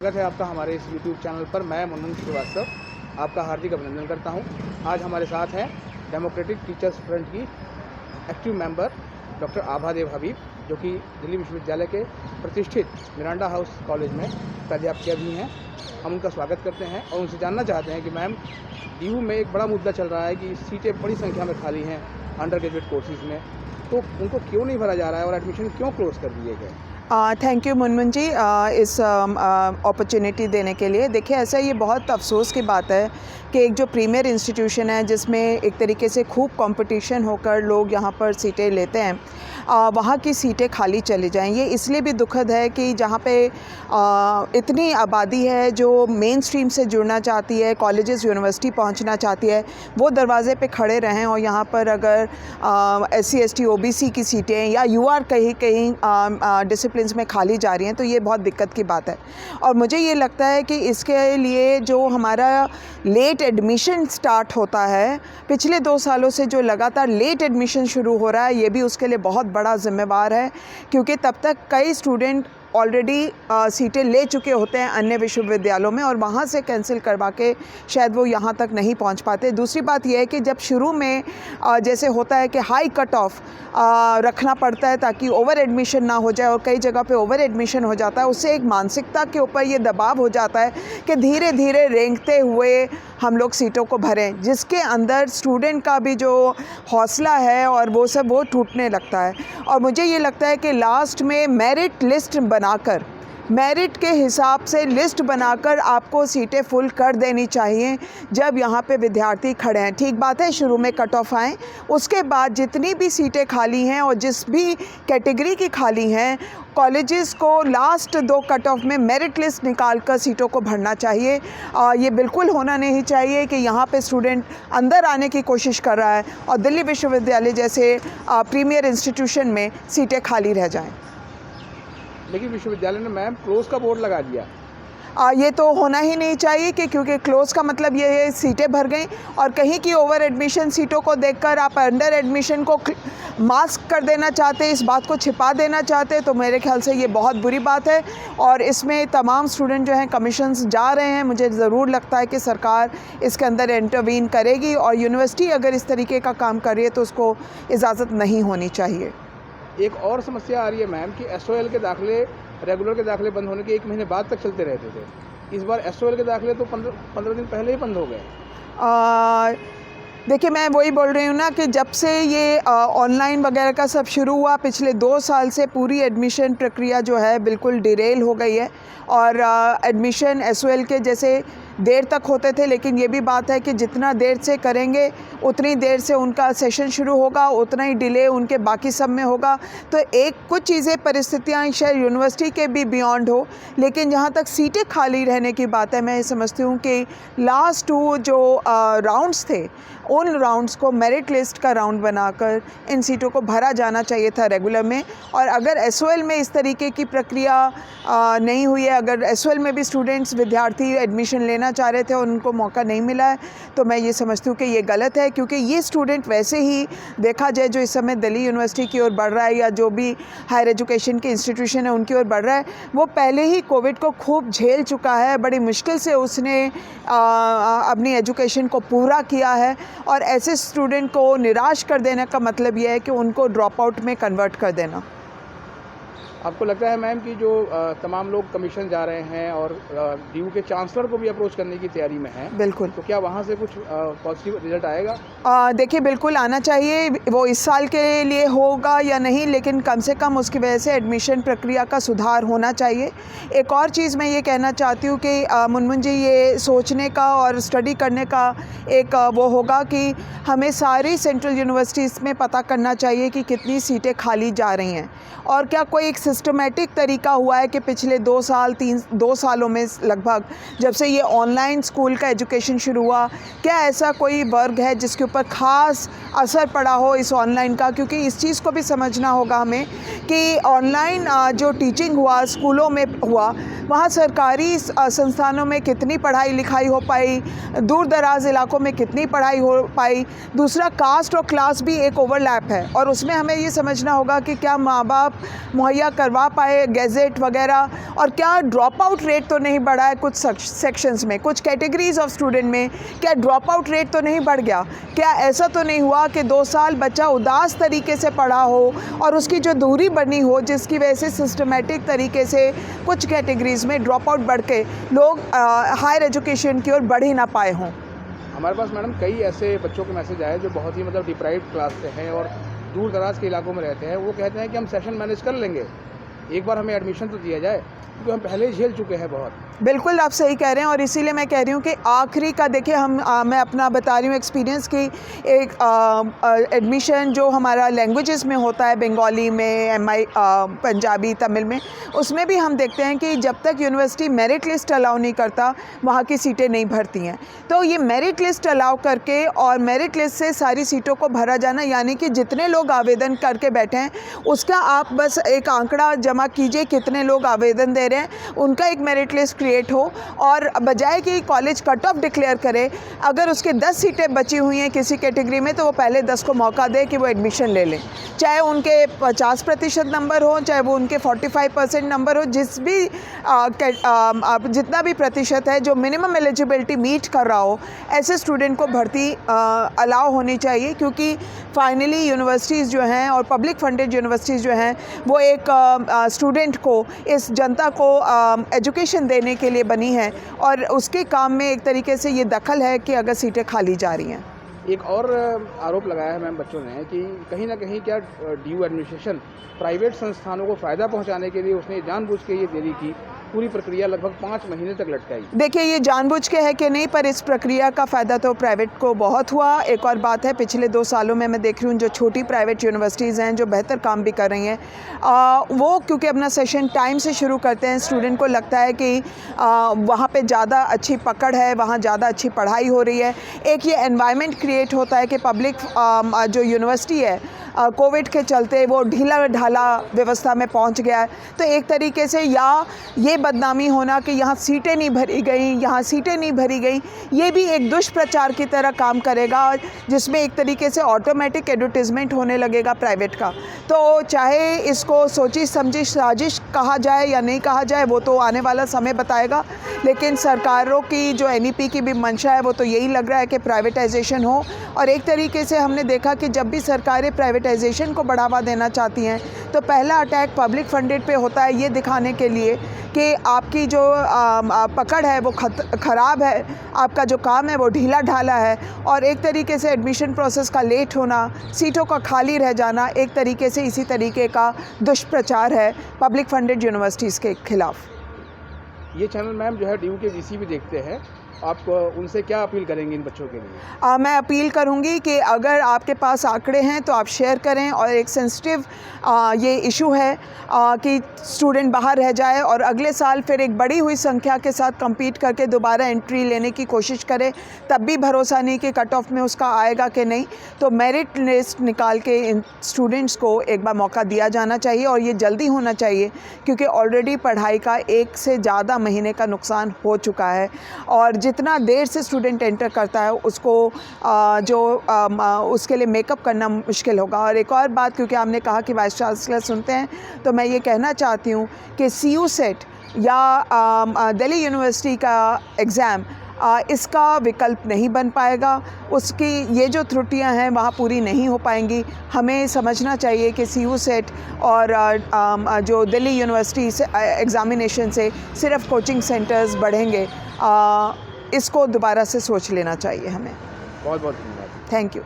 स्वागत है आपका हमारे इस YouTube चैनल पर। मैं मनमोहन श्रीवास्तव आपका हार्दिक अभिनंदन करता हूं। आज हमारे साथ हैं डेमोक्रेटिक टीचर्स फ्रंट की एक्टिव मेंबर डॉक्टर आभा देव हबीब, जो कि दिल्ली विश्वविद्यालय के प्रतिष्ठित मिरांडा हाउस कॉलेज में प्राध्यापक भी हैं। हम उनका स्वागत करते हैं और उनसे जानना चाहते हैं कि मैम, DU में एक बड़ा मुद्दा चल रहा है कि सीटें बड़ी संख्या में खाली हैं अंडर ग्रेजुएट कोर्सेज़ में, तो उनको क्यों नहीं भरा जा रहा है और एडमिशन क्यों क्लोज कर दिए गए? थैंक यू मुनमुन जी इस अपॉर्चुनिटी देने के लिए। देखिए, ऐसा ये बहुत अफसोस की बात है कि एक जो प्रीमियर इंस्टीट्यूशन है जिसमें एक तरीके से खूब कंपटीशन होकर लोग यहाँ पर सीटें लेते हैं, वहाँ की सीटें खाली चली जाएं। ये इसलिए भी दुखद है कि जहाँ पे इतनी आबादी है जो मेन स्ट्रीम से जुड़ना चाहती है, कॉलेजेस यूनिवर्सिटी पहुँचना चाहती है, वो दरवाजे पे खड़े रहें और यहाँ पर अगर SC ST OBC की सीटें या UR कहीं कहीं डिसिप्लिन्स में खाली जा रही हैं, तो ये बहुत दिक्कत की बात है। और मुझे ये लगता है कि इसके लिए जो हमारा लेट एडमिशन स्टार्ट होता है, पिछले 2 सालों से जो लगातार लेट एडमिशन शुरू हो रहा है, ये भी उसके लिए बहुत बड़ा ज़िम्मेवार है, क्योंकि तब तक कई स्टूडेंट ऑलरेडी सीटें ले चुके होते हैं अन्य विश्वविद्यालयों में और वहाँ से कैंसिल करवा के शायद वो यहाँ तक नहीं पहुँच पाते। दूसरी बात यह है कि जब शुरू में जैसे होता है कि हाई कट ऑफ रखना पड़ता है ताकि ओवर एडमिशन ना हो जाए, और कई जगह पे ओवर एडमिशन हो जाता है, उससे एक मानसिकता के ऊपर ये दबाव हो जाता है कि धीरे धीरे रेंगते हुए हम लोग सीटों को भरें, जिसके अंदर स्टूडेंट का भी जो हौसला है और वो सब वो टूटने लगता है। और मुझे ये लगता है कि लास्ट में मेरिट लिस्ट बनाकर, मेरिट के हिसाब से लिस्ट बनाकर आपको सीटें फुल कर देनी चाहिए जब यहाँ पे विद्यार्थी खड़े हैं। ठीक बात है, शुरू में कट ऑफ आएँ, उसके बाद जितनी भी सीटें खाली हैं और जिस भी कैटेगरी की खाली हैं, कॉलेजेस को लास्ट 2 कट ऑफ में मेरिट लिस्ट निकाल कर सीटों को भरना चाहिए। ये बिल्कुल होना नहीं चाहिए कि यहाँ पे स्टूडेंट अंदर आने की कोशिश कर रहा है और दिल्ली विश्वविद्यालय जैसे प्रीमियर इंस्टीट्यूशन में सीटें खाली रह जाएँ। लेकिन विश्वविद्यालय ने मैम क्लोज का बोर्ड लगा दिया। ये तो होना ही नहीं चाहिए कि क्योंकि क्लोज़ का मतलब ये है सीटें भर गई, और कहीं की ओवर एडमिशन सीटों को देखकर आप अंडर एडमिशन को मास्क कर देना चाहते हैं, इस बात को छिपा देना चाहते हैं, तो मेरे ख्याल से ये बहुत बुरी बात है। और इसमें तमाम स्टूडेंट जो हैं कमीशंस जा रहे हैं। मुझे ज़रूर लगता है कि सरकार इसके अंदर इंटरवीन करेगी, और यूनिवर्सिटी अगर इस तरीके का काम कर रही है तो उसको इजाज़त नहीं होनी चाहिए। एक और समस्या आ रही है मैम कि SOL के दाखिले, रेगुलर के दाखिले बंद होने के 1 महीने बाद तक चलते रहते थे। इस बार SOL के दाखिले तो 15 दिन पहले ही बंद हो गए। देखिए, मैं वही बोल रही हूँ ना कि जब से ये ऑनलाइन वगैरह का सब शुरू हुआ, पिछले 2 साल से पूरी एडमिशन प्रक्रिया जो है बिल्कुल डिरेल हो गई है। और एडमिशन SOL के जैसे देर तक होते थे, लेकिन ये भी बात है कि जितना देर से करेंगे उतनी देर से उनका सेशन शुरू होगा, उतना ही डिले उनके बाकी सब में होगा। तो एक कुछ चीज़ें, परिस्थितियाँ शायद यूनिवर्सिटी के भी बियॉन्ड हो, लेकिन जहाँ तक सीटें खाली रहने की बात है, मैं ये समझती हूँ कि लास्ट 2 जो राउंड्स थे, उन राउंड्स को मेरिट लिस्ट का राउंड बनाकर इन सीटों को भरा जाना चाहिए था रेगुलर में। और अगर SOL में इस तरीके की प्रक्रिया नहीं हुई है, अगर SOL में भी स्टूडेंट्स, विद्यार्थी एडमिशन लेना चाह रहे थे और उनको मौका नहीं मिला है, तो मैं ये समझती हूँ कि ये गलत है, क्योंकि ये स्टूडेंट वैसे ही देखा जाए जो इस समय दिल्ली यूनिवर्सिटी की ओर बढ़ रहा है या जो भी हायर एजुकेशन के इंस्टीट्यूशन है उनकी ओर बढ़ रहा है, वो पहले ही कोविड को खूब झेल चुका है। बड़ी मुश्किल से उसने अपनी एजुकेशन को पूरा किया है, और ऐसे स्टूडेंट को निराश कर देने का मतलब ये है कि उनको ड्रॉप आउट में कन्वर्ट कर देना। आपको लगता है मैम कि जो तमाम लोग कमीशन जा रहे हैं और DU के चांसलर को भी अप्रोच करने की तैयारी में हैं, बिल्कुल, तो क्या वहाँ से कुछ पॉजिटिव रिजल्ट आएगा? देखिए, बिल्कुल आना चाहिए। वो इस साल के लिए होगा या नहीं, लेकिन कम से कम उसकी वजह से एडमिशन प्रक्रिया का सुधार होना चाहिए। एक और चीज़ मैं ये कहना चाहती हूँ कि मुनमुन जी, ये सोचने का और स्टडी करने का एक वो होगा कि हमें सारी सेंट्रल यूनिवर्सिटीज़ में पता करना चाहिए कि कितनी सीटें खाली जा रही हैं, और क्या कोई एक सिस्टमेटिक तरीका हुआ है कि पिछले 2 सालों में लगभग, जब से ये ऑनलाइन स्कूल का एजुकेशन शुरू हुआ, क्या ऐसा कोई वर्ग है जिसके ऊपर ख़ास असर पड़ा हो इस ऑनलाइन का? क्योंकि इस चीज़ को भी समझना होगा हमें कि ऑनलाइन जो टीचिंग हुआ, स्कूलों में हुआ, वहाँ सरकारी संस्थानों में कितनी पढ़ाई लिखाई हो पाई, दूर दराज इलाकों में कितनी पढ़ाई हो पाई। दूसरा, कास्ट और क्लास भी एक ओवरलैप है, और उसमें हमें ये समझना होगा कि क्या माँ बाप मुहैया करवा पाए गैजेट वगैरह, और क्या ड्रॉप आउट रेट तो नहीं बढ़ा है कुछ सेक्शंस में, कुछ कैटेगरीज ऑफ स्टूडेंट में, क्या ड्रॉप आउट रेट तो नहीं बढ़ गया? क्या ऐसा तो नहीं हुआ कि 2 साल बच्चा उदास तरीके से पढ़ा हो और उसकी जो दूरी बनी हो जिसकी वजह से सिस्टमेटिक तरीके से कुछ कैटेगरीज में ड्रॉप आउट बढ़ के लोग हायर एजुकेशन की ओर बढ़ ही ना पाए हों? हमारे पास मैडम कई ऐसे बच्चों के मैसेज आए जो बहुत ही मतलब डिप्राइव्ड क्लास से हैं और दूर दराज के इलाकों में रहते हैं। वो कहते हैं कि हम सेशन मैनेज कर लेंगे, एक बार हमें एडमिशन तो दिया जाए, क्योंकि हम पहले ही झेल चुके हैं बहुत। बिल्कुल आप सही कह रहे हैं, और इसीलिए मैं कह रही हूँ कि आखिरी का देखिए मैं अपना बता रही हूँ एक्सपीरियंस की, एक एडमिशन जो हमारा लैंग्वेजेस में होता है, बंगाली में, पंजाबी, तमिल में, उसमें भी हम देखते हैं कि जब तक यूनिवर्सिटी मेरिट लिस्ट अलाउ नहीं करता वहाँ की सीटें नहीं भरती हैं। तो ये मेरिट लिस्ट अलाउ करके और मेरिट लिस्ट से सारी सीटों को भरा जाना, यानी कि जितने लोग आवेदन करके बैठे हैं उसका आप बस एक आंकड़ा जमा कीजिए कितने लोग आवेदन दे रहे हैं, उनका एक मेरिट लिस्ट क्रिएट हो, और बजाय कि कॉलेज कट ऑफ डिक्लेयर करे, अगर उसके 10 सीटें बची हुई हैं किसी कैटेगरी में तो वो पहले 10 को मौका दे कि वो एडमिशन ले लें, चाहे उनके 50% नंबर हो, चाहे वो उनके 45% नंबर हो, जितना भी प्रतिशत है जो मिनिमम एलिजिबिलिटी मीट कर रहा हो, ऐसे स्टूडेंट को भर्ती अलाउ होनी चाहिए। क्योंकि फाइनली यूनिवर्सिटीज़ जो हैं और पब्लिक फंडेड यूनिवर्सिटीज़ जो हैं वो एक स्टूडेंट को, इस जनता को एजुकेशन देने के लिए बनी है, और उसके काम में एक तरीके से ये दखल है कि अगर सीटें खाली जा रही हैं। एक और आरोप लगाया है मैम बच्चों ने कि कहीं ना कहीं क्या ड्यू एडमिनिस्ट्रेशन प्राइवेट संस्थानों को फ़ायदा पहुंचाने के लिए उसने जानबूझ के ये देरी की, पूरी प्रक्रिया लगभग 5 महीने तक लटकाई। देखिए ये जानबूझ के है कि नहीं, पर इस प्रक्रिया का फ़ायदा तो प्राइवेट को बहुत हुआ। एक और बात है, पिछले 2 सालों में मैं देख रही हूँ जो छोटी प्राइवेट यूनिवर्सिटीज़ हैं जो बेहतर काम भी कर रही हैं, वो क्योंकि अपना सेशन टाइम से शुरू करते हैं, स्टूडेंट को लगता है कि वहाँ पे ज़्यादा अच्छी पकड़ है, वहाँ ज़्यादा अच्छी पढ़ाई हो रही है। एक ये एनवायरनमेंट क्रिएट होता है कि पब्लिक जो यूनिवर्सिटी है कोविड के चलते वो ढीला ढाला व्यवस्था में पहुंच गया है, तो एक तरीके से या ये बदनामी होना कि यहाँ सीटें नहीं भरी गई, यहाँ सीटें नहीं भरी गई, ये भी एक दुष्प्रचार की तरह काम करेगा, जिसमें एक तरीके से ऑटोमेटिक एडवर्टीजमेंट होने लगेगा प्राइवेट का। तो चाहे इसको सोची समझी साजिश कहा जाए या नहीं कहा जाए वो तो आने वाला समय बताएगा, लेकिन सरकारों की जो NEP की भी मंशा है वो तो यही लग रहा है कि प्राइवेटाइजेशन हो। और एक तरीके से हमने देखा कि जब भी सरकारें प्राइवेटाइजेशन को बढ़ावा देना चाहती हैं तो पहला अटैक पब्लिक फंडेड पे होता है, ये दिखाने के लिए कि आपकी जो पकड़ है वो ख़राब है, आपका जो काम है वो ढीला ढाला है, और एक तरीके से एडमिशन प्रोसेस का लेट होना, सीटों का खाली रह जाना, एक तरीके से इसी तरीके का दुष्प्रचार है पब्लिक फंडेड यूनिवर्सिटीज़ के खिलाफ। ये चैनल मैम जो है ड्यू के VC भी देखते हैं, आप उनसे क्या अपील करेंगे इन बच्चों के लिए? मैं अपील करूंगी कि अगर आपके पास आंकड़े हैं तो आप शेयर करें, और एक सेंसिटिव ये इशू है कि स्टूडेंट बाहर रह जाए और अगले साल फिर एक बढ़ी हुई संख्या के साथ compete करके दोबारा एंट्री लेने की कोशिश करे, तब भी भरोसा नहीं कि कट ऑफ में उसका आएगा कि नहीं। तो मेरिट लिस्ट निकाल के इन स्टूडेंट्स को एक बार मौका दिया जाना चाहिए, और ये जल्दी होना चाहिए क्योंकि ऑलरेडी पढ़ाई का 1 से ज़्यादा महीने का नुकसान हो चुका है, और जितना देर से स्टूडेंट एंटर करता है उसको उसके लिए मेकअप करना मुश्किल होगा। और एक और बात, क्योंकि आपने कहा कि वाइस चांसलर सुनते हैं, तो मैं ये कहना चाहती हूँ कि CU सेट या दिल्ली यूनिवर्सिटी का एग्ज़ाम इसका विकल्प नहीं बन पाएगा, उसकी ये जो त्रुटियां हैं वहाँ पूरी नहीं हो पाएंगी। हमें समझना चाहिए कि CU सेट और जो दिल्ली यूनिवर्सिटी से एग्ज़ामिनेशन से सिर्फ कोचिंग सेंटर्स बढ़ेंगे, इसको दोबारा से सोच लेना चाहिए हमें। बहुत बहुत धन्यवाद। Thank you.